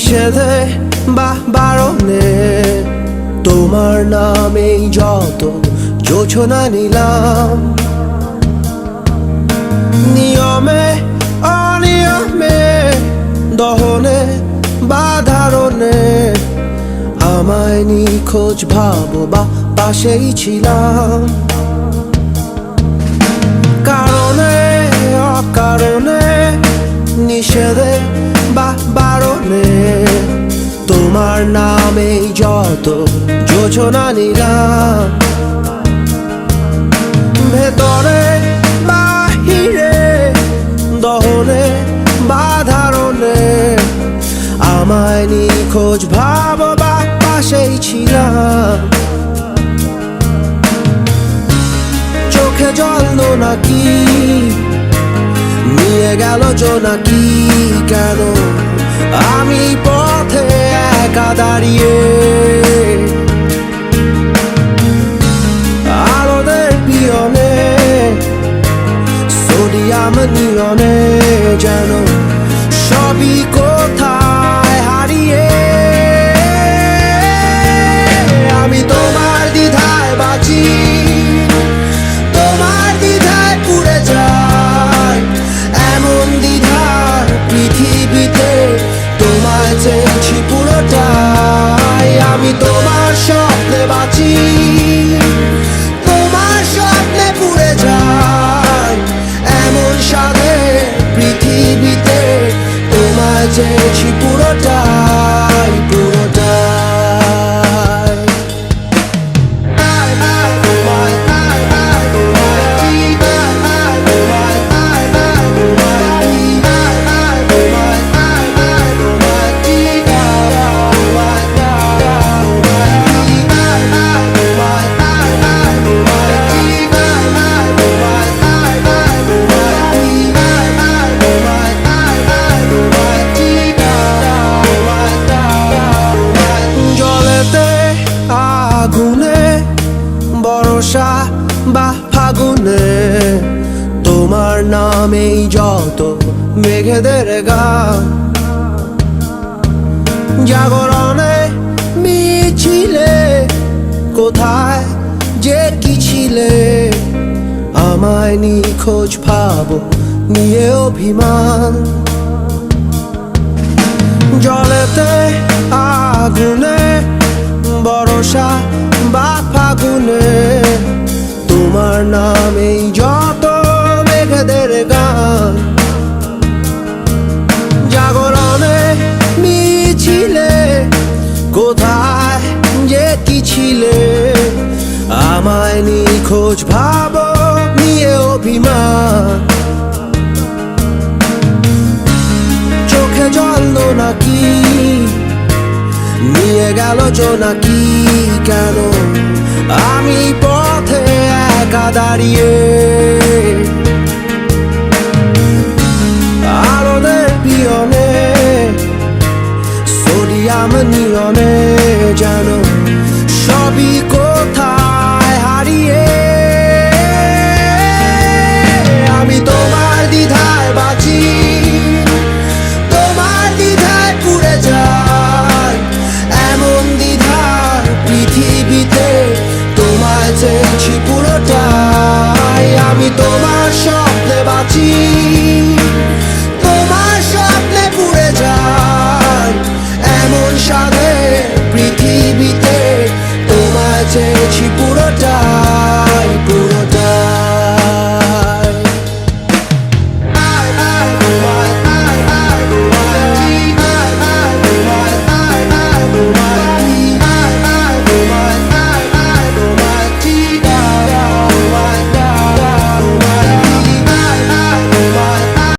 নিষেধে বা বারণে তোমার নামেই যত যোজনা নিলাম, নিয়মে অনিয়মে দহনে বা ধারণে আমায় নিখোঁজ ভাবো বা পাশেই ছিলাম। কারণে অকারণে নিষেধে বা বারণে তোমার নামেই যত যোজনা নিলাম, ভেতরে বাহিরে দহনে বা ধারণে আমায় নিখোঁজ ভাবো বা পাশেই ছিলাম। চোখে জল নাকি নিয়ে গেল জোনাকি, কেন আমি পথে একা দাঁড়িয়ে আলোদের পিয়নে সোডিয়াম নিয়নে যেন সবই কোথায় হারিয়ে। আমি তোমার দ্বিধায় বাঁচি, তোমার দ্বিধায় পুড়ে যাই, এমন দ্বিধার পৃথিবীতে তোমায় চেয়েছি পুরোটাই। আমি তোমার স্বপ্নে বাঁচি, তোমার স্বপ্নে পুড়ে যাই, এমন সাধে পৃথিবীতে তোমায় চেয়েছি পুরোটাই পুরোটাই। আগুনে বর্ষা বা ফাগুনে তোমার নামেই যত মেঘেদের গান, জাগরণে মিছিলে কোথায় যে কি ছিলে আমায় নিখোঁজ ভাবো নিয়ে অভিমান। জলেতে আগুনে বর্ষা বা ফাগুনে তোমার নামেই যত মেঘেদের গান, জাগরণে মিছিলে কোথায় যে কি ছিলে আমায় নিখোঁজ ভাবো নিয়ে অভিমান। চোখে জল নাকি নিয়ে গেল জোনাকি, কেন আমি পথে একা দাঁড়িয়ে